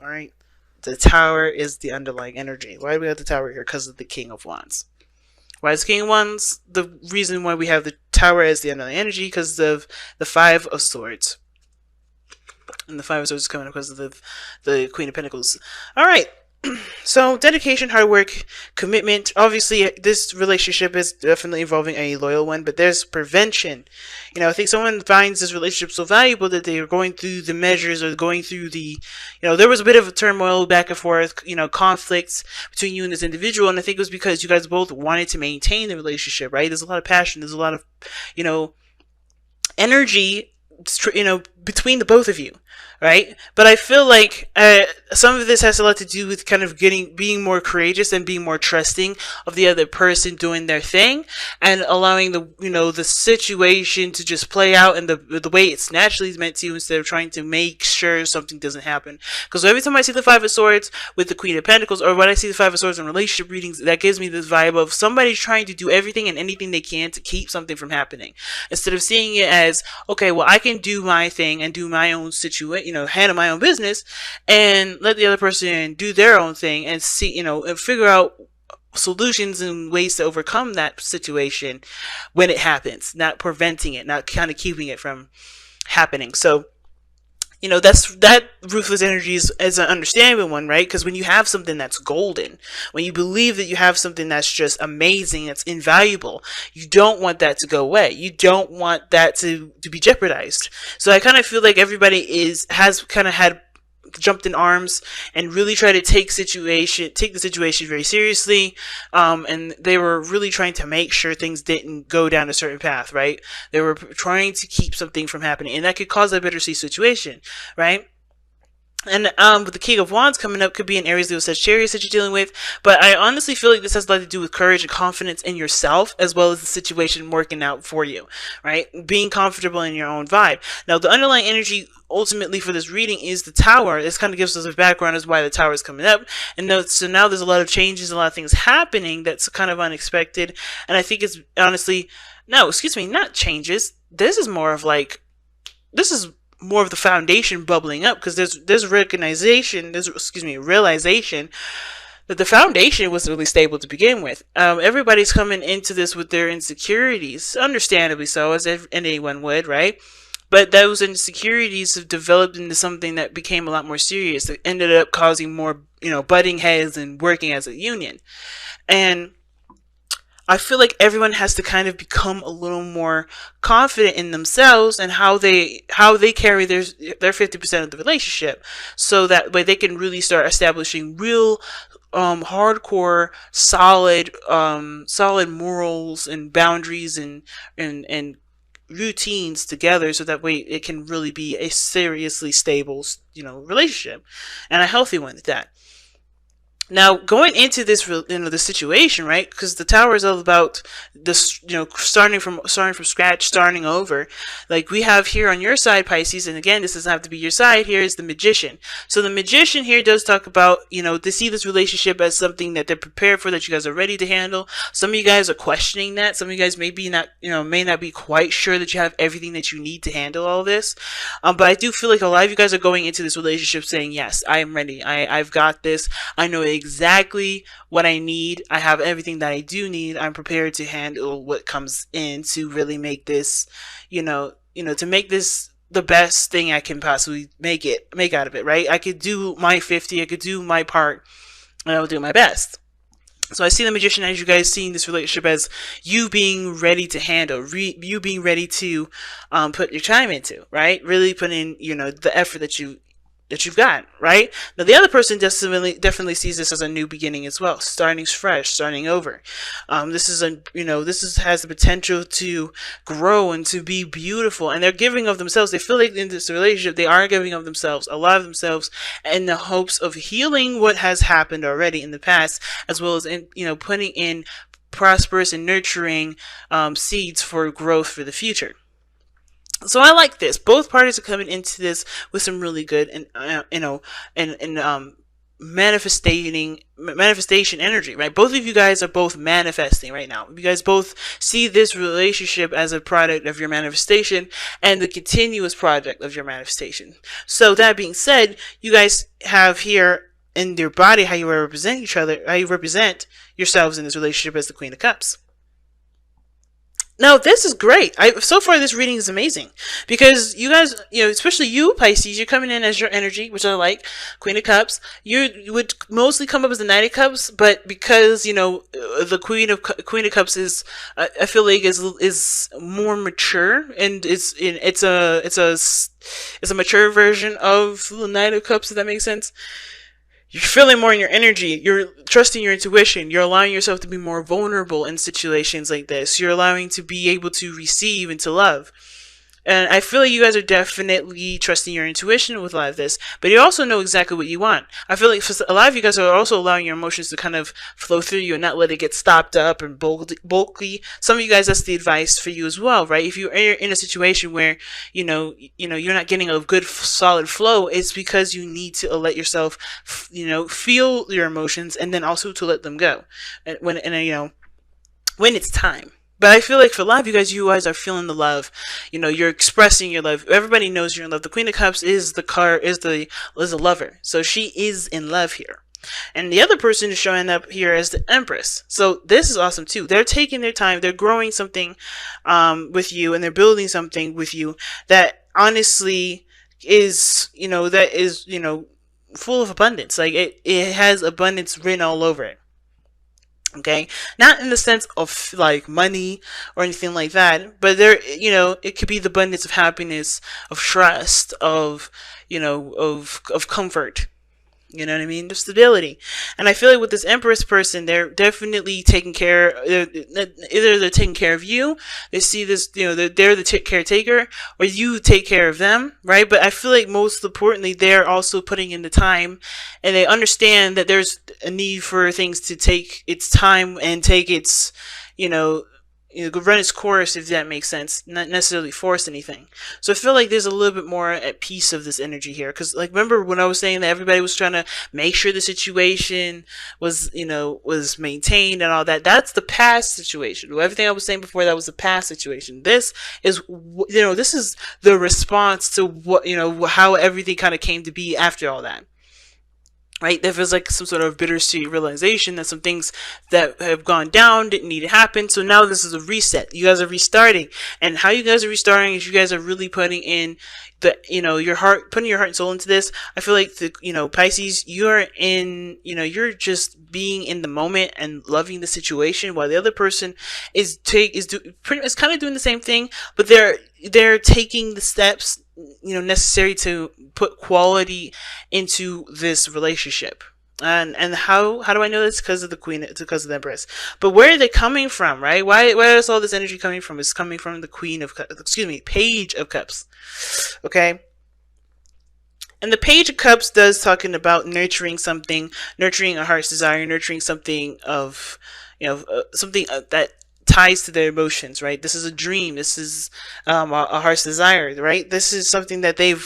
All right. The Tower is the underlying energy. Why do we have the Tower here? Because of the King of Wands. Why is King of Wands? The reason why we have the Tower as the underlying energy because of the Five of Swords. And the Five of Swords is coming up because of the Queen of Pentacles. All right. So dedication, hard work, commitment. Obviously, this relationship is definitely involving a loyal one, but there's prevention. I think someone finds this relationship so valuable that they are going through the measures or going through the, there was a bit of a turmoil back and forth, conflicts between you and this individual, and I think it was because you guys both wanted to maintain the relationship, right? There's a lot of passion, there's a lot of, energy, between the both of you, right? But I feel like some of this has a lot to do with kind of being more courageous and being more trusting of the other person doing their thing and allowing the situation to just play out in the way it's naturally meant to, instead of trying to make sure something doesn't happen. Because every time I see the Five of Swords with the Queen of Pentacles, or when I see the Five of Swords in relationship readings, that gives me this vibe of somebody trying to do everything and anything they can to keep something from happening, instead of seeing it as, okay, well, I can do my thing and do my own situation, handle my own business, and let the other person do their own thing and see, and figure out solutions and ways to overcome that situation when it happens, not preventing it, not kind of keeping it from happening. So, that ruthless energy is an understandable one, right? Because when you have something that's golden, when you believe that you have something that's just amazing, that's invaluable, you don't want that to go away. You don't want that to be jeopardized. So I kind of feel like everybody has kind of had jumped in arms and really tried to take the situation very seriously, and they were really trying to make sure things didn't go down a certain path, right? They were trying to keep something from happening, and that could cause a bittersweet situation, right? And with the King of Wands coming up, could be in areas of Sagittarius that you're dealing with. But I honestly feel like this has a lot to do with courage and confidence in yourself, as well as the situation working out for you, right? Being comfortable in your own vibe. Now, the underlying energy ultimately for this reading is the Tower. This kind of gives us a background as why the Tower is coming up. And so now there's a lot of changes, a lot of things happening that's kind of unexpected. And I think it's honestly, not changes. This is more of the foundation bubbling up, because there's realization that the foundation was really stable to begin with. Everybody's coming into this with their insecurities, understandably so, as anyone would, right? But those insecurities have developed into something that became a lot more serious, that ended up causing more, butting heads and working as a union. And I feel like everyone has to kind of become a little more confident in themselves and how they carry their 50% of the relationship, so that way they can really start establishing real hardcore solid morals and boundaries and routines together, so that way it can really be a seriously stable relationship, and a healthy one at that. Now, going into this, the situation, right? Because the Tower is all about this, starting from scratch, starting over. Like we have here on your side, Pisces, and again, this doesn't have to be your side. Here is the Magician. So the Magician here does talk about, they see this relationship as something that they're prepared for, that you guys are ready to handle. Some of you guys are questioning that. Some of you guys may not be quite sure that you have everything that you need to handle all this. But I do feel like a lot of you guys are going into this relationship saying, yes, I am ready. I've got this. I know exactly what I need. I have everything that I do need. I'm prepared to handle what comes in to really make this, to make this the best thing I can possibly make out of it, right? I could do my 50, I could do my part, and I will do my best. So I see the Magician as you guys seeing this relationship as you being ready to handle, you being ready to put your time into, right? Really put in, the effort that you've got, right? Now the other person definitely sees this as a new beginning as well, starting fresh, starting over. This has the potential to grow and to be beautiful, and they're giving of themselves. They feel like in this relationship they are giving of themselves, a lot of themselves, in the hopes of healing what has happened already in the past, as well as putting in prosperous and nurturing seeds for growth for the future. So I like this. Both parties are coming into this with some really good and manifestation energy, right? Both of you guys are both manifesting right now. You guys both see this relationship as a product of your manifestation and the continuous product of your manifestation. So that being said, you guys have here in your body how you represent each other, how you represent yourselves in this relationship as the Queen of Cups. Now, this is great. So far, this reading is amazing because you guys, especially you, Pisces, you're coming in as your energy, which I like. Queen of Cups. You would mostly come up as the Knight of Cups, but because the Queen of Cups is, I feel like is more mature, and it's a mature version of the Knight of Cups. If that makes sense. You're feeling more in your energy. You're trusting your intuition. You're allowing yourself to be more vulnerable in situations like this. You're allowing to be able to receive and to love. And I feel like you guys are definitely trusting your intuition with a lot of this, but you also know exactly what you want. I feel like for a lot of you guys are also allowing your emotions to kind of flow through you and not let it get stopped up and bulky. Some of you guys, that's the advice for you as well, right? If you're in a situation where, you're not getting a good solid flow, it's because you need to let yourself, feel your emotions and then also to let them go. When it's time. But I feel like for a lot of you guys are feeling the love. You're expressing your love. Everybody knows you're in love. The Queen of Cups is the lover. So she is in love here. And the other person is showing up here as the Empress. So this is awesome too. They're taking their time. They're growing something with you, and they're building something with you that honestly is, full of abundance. Like it has abundance written all over it. Okay, not in the sense of like money or anything like that, but there, it could be the abundance of happiness, of trust, of comfort. You know what I mean? The stability. And I feel like with this Empress person, they're definitely taking care, either they're taking care of you, they see this, they're the caretaker, or you take care of them, right? But I feel like most importantly, they're also putting in the time, and they understand that there's a need for things to take its time and take its, run its course, if that makes sense, not necessarily force anything. So I feel like there's a little bit more at peace of this energy here, because remember when I was saying that everybody was trying to make sure the situation was maintained and all that. That's the past situation. Everything I was saying before, that was the past situation. This is this is the response to what how everything kind of came to be after all that. Right? There feels like some sort of bittersweet realization that some things that have gone down didn't need to happen. So now this is a reset. You guys are restarting. And how you guys are restarting is you guys are really putting in your heart, putting your heart and soul into this. I feel like Pisces, you're just being in the moment and loving the situation, while the other person is kind of doing the same thing, but they're taking the steps necessary to put quality into this relationship. And how do I know this? Because of because of the Empress. But where are they coming from, right? Why is all this energy coming from? It's coming from the Page of Cups. Okay. And the Page of Cups does talking about nurturing something, nurturing a heart's desire, nurturing something of, something that ties to their emotions, right? This is a dream. This is a heart's desire, right? This is something that they're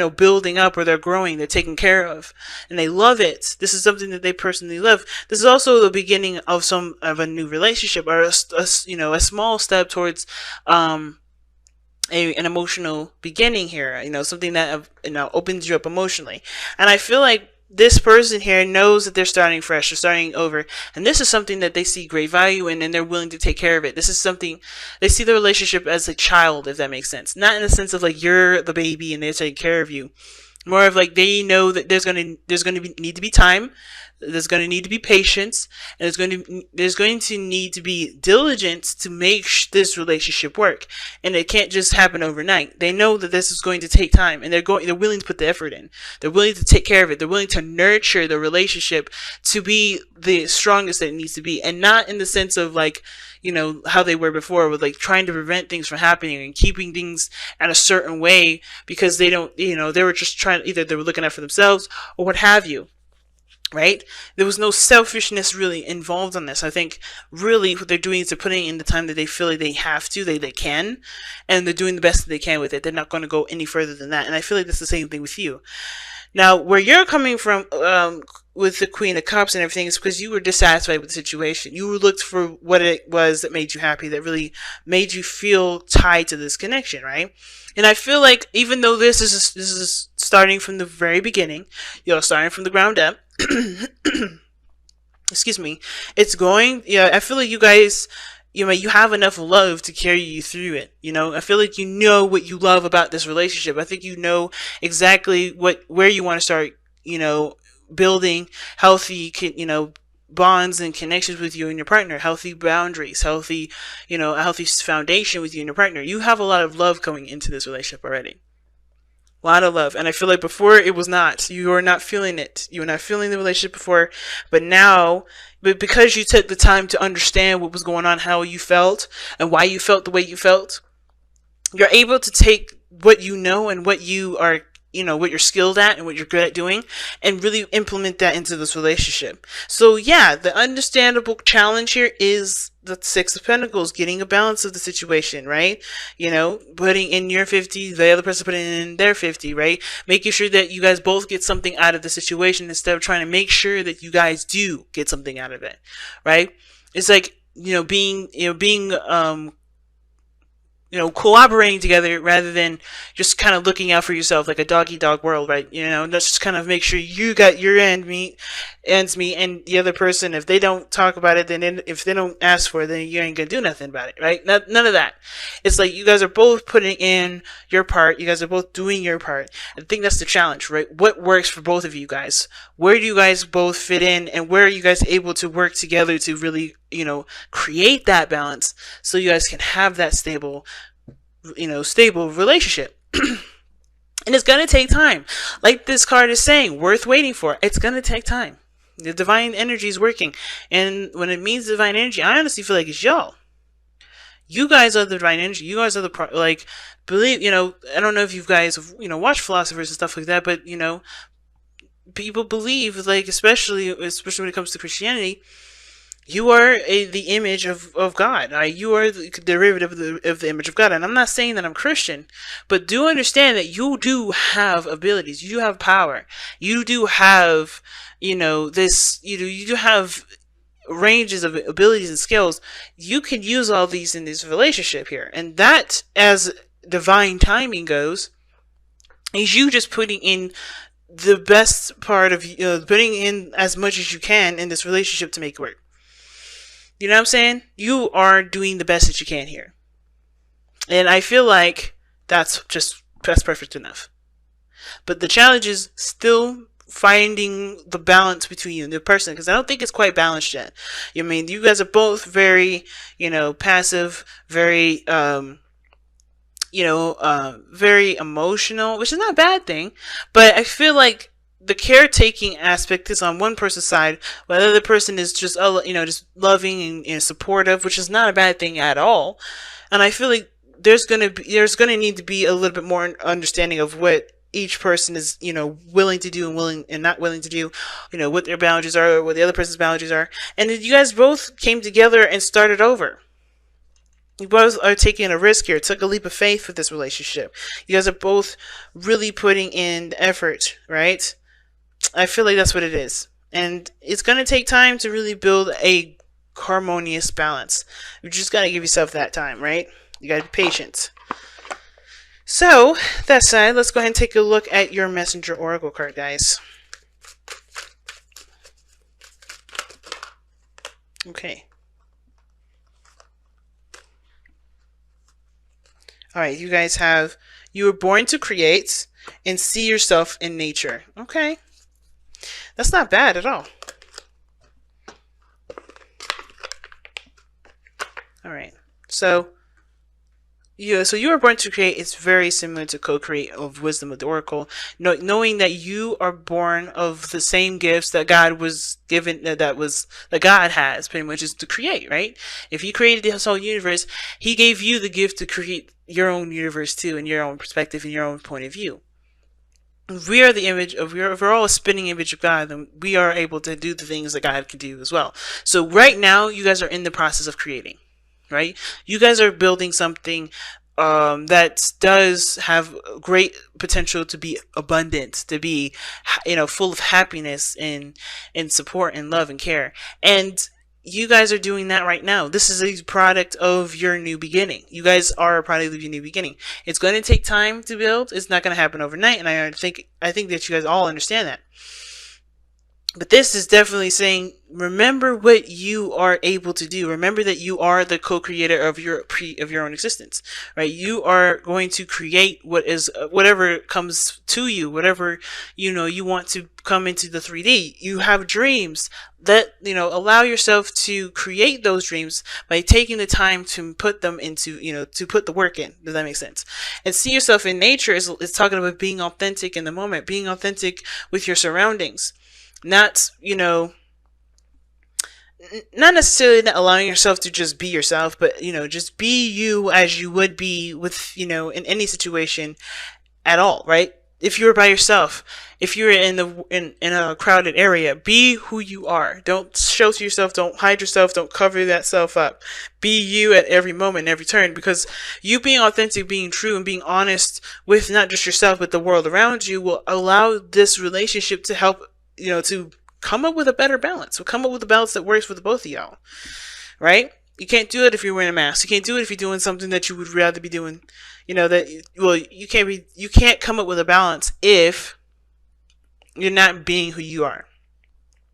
building up, or they're growing, they're taking care of, and they love it. This is something that they personally love. This is also the beginning of a new relationship, or a small step towards an emotional beginning here. Something that opens you up emotionally. And I feel like this person here knows that they're starting fresh, they're starting over, and this is something that they see great value in, and they're willing to take care of it. This is something they see the relationship as a child, if that makes sense. Not in the sense of like you're the baby and they're taking care of you. More of like they know that there's going to need to be time. There's going to need to be patience, and there's going to need to be diligence to make this relationship work. And it can't just happen overnight. They know that this is going to take time, and they're willing to put the effort in. They're willing to take care of it. They're willing to nurture the relationship to be the strongest that it needs to be, and not in the sense of like, how they were before, with like trying to prevent things from happening and keeping things at a certain way because they don't, they were just either they were looking out for themselves or what have you. Right? There was no selfishness really involved on this. I think really what they're doing is they're putting in the time that they feel like they have to, they can, and they're doing the best that they can with it. They're not going to go any further than that. And I feel like that's the same thing with you. Now, where you're coming from with the Queen of Cups and everything is because you were dissatisfied with the situation. You looked for what it was that made you happy, that really made you feel tied to this connection, right? And I feel like even though this is starting from the very beginning, starting from the ground up. Excuse me. It's going. Yeah, I feel like you guys, you have enough love to carry you through it. I feel like you know what you love about this relationship. I think you know exactly where you want to start, building healthy, bonds and connections with you and your partner, healthy boundaries, healthy, a healthy foundation with you and your partner. You have a lot of love coming into this relationship already. A lot of love. And I feel like before it was not. You were not feeling it. You were not feeling the relationship before. But now, because you took the time to understand what was going on, how you felt, and why you felt the way you felt, you're able to take what you know and what you are, what you're skilled at and what you're good at doing, and really implement that into this relationship. So yeah, the understandable challenge here is the Six of Pentacles, getting a balance of the situation, right? Putting in your 50, the other person putting in their 50, right? Making sure that you guys both get something out of the situation instead of trying to make sure that you guys do get something out of it, right? It's like, being collaborating together rather than just kind of looking out for yourself, like a dog eat dog world, right? Let's just kind of make sure you got your ends meet, and the other person, if they don't talk about it, then if they don't ask for it, then you ain't gonna do nothing about it, right? None of that. It's like you guys are both putting in your part. You guys are both doing your part. I think that's the challenge, right? What works for both of you guys? Where do you guys both fit in, and where are you guys able to work together to really, create that balance so you guys can have that stable relationship. And it's going to take time. Like this card is saying, worth waiting for. It's going to take time. The divine energy is working. And when it means divine energy, I honestly feel like it's y'all. You guys are the divine energy. You guys are the, believe, I don't know if you guys have, watched philosophers and stuff like that, but, people believe, especially when it comes to Christianity, you are the image of God. You are the derivative of the image of God. And I'm not saying that I'm Christian, but do understand that you do have abilities. You do have power. You do have, you do have ranges of abilities and skills. You can use all these in this relationship here. And that, as divine timing goes, is you just putting in the best part of, putting in as much as you can in this relationship to make it work. You know what I'm saying? You are doing the best that you can here. And I feel like that's perfect enough. But the challenge is still finding the balance between you and the person, because I don't think it's quite balanced yet. You guys are both very, passive, very, very emotional, which is not a bad thing. But I feel like the caretaking aspect is on one person's side, while the other person is just, just loving and supportive, which is not a bad thing at all. And I feel like there's gonna need to be a little bit more understanding of what each person is, willing to do and willing and not willing to do, what their boundaries are, or what the other person's boundaries are. And you guys both came together and started over. You both are taking a risk here, took a leap of faith with this relationship. You guys are both really putting in the effort, right? I feel like that's what it is. And it's going to take time to really build a harmonious balance. You just got to give yourself that time, right? You got to be patient. So, that said, let's go ahead and take a look at your Messenger Oracle card, guys. Okay. Alright, you guys have, you were born to create and see yourself in nature. Okay. That's not bad at all. Alright. So you were born to create is very similar to co-create of Wisdom of the Oracle. Knowing that you are born of the same gifts that God was given, that God has, pretty much, is to create, right? If He created this whole universe, He gave you the gift to create your own universe too, in your own perspective, in your own point of view. We are the image of, we're all a spinning image of God, and we are able to do the things that God can do as well. So right now, you guys are in the process of creating, right? You guys are building something that does have great potential to be abundant, to be, full of happiness and support and love and care. And you guys are doing that right now. This is a product of your new beginning. You guys are a product of your new beginning. It's going to take time to build. It's not going to happen overnight, and I think that you guys all understand that. But this is definitely saying, remember what you are able to do. Remember that you are the co-creator of your own existence, right? You are going to create whatever comes to you, whatever you want to come into the 3D. You have dreams that allow yourself to create those dreams by taking the time to put them into to put the work in. Does that make sense? And see yourself in nature is talking about being authentic in the moment, being authentic with your surroundings. Not, not necessarily not allowing yourself to just be yourself, but, just be you as you would be with, in any situation at all, right? If you're by yourself, if you're in a crowded area, be who you are. Don't shelter yourself, don't hide yourself, don't cover that self up. Be you at every moment, every turn, because you being authentic, being true, and being honest with not just yourself, but the world around you will allow this relationship to help to come up with a better balance. We'll come up with a balance that works for the both of y'all, right? You can't do it if you're wearing a mask. You can't do it if you're doing something that you would rather be doing. You can't come up with a balance if you're not being who you are.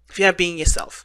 If you're not being yourself.